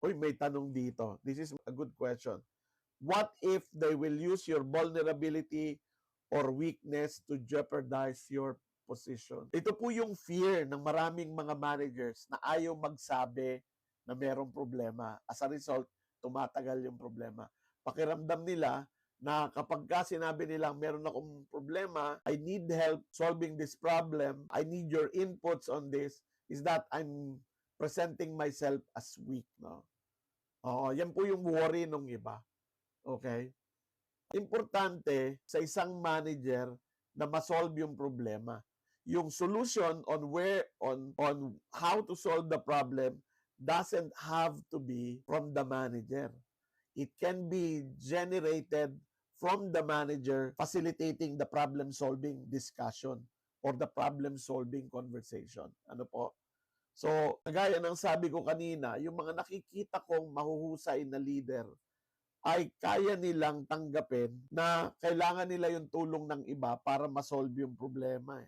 Uy, may tanong dito. This is a good question. What if they will use your vulnerability or weakness to jeopardize your position? Ito po yung fear ng maraming mga managers na ayaw magsabi na merong problema. As a result, tumatagal yung problema. Pakiramdam nila na kapag ka sinabi nilang meron akong problema, I need help solving this problem, I need your inputs on this, is that I'm presenting myself as weak. No? Oo, yan po yung worry ng iba. Okay? Importante sa isang manager na ma-solve yung problema. Yung solution on how to solve the problem doesn't have to be from the manager. It can be generated from the manager facilitating the problem solving discussion or the problem solving conversation. Ano po? So, kagaya ng sabi ko kanina, yung mga nakikita kong mahuhusay na leader ay kaya nilang tanggapin na kailangan nila yung tulong ng iba para ma-solve yung problema.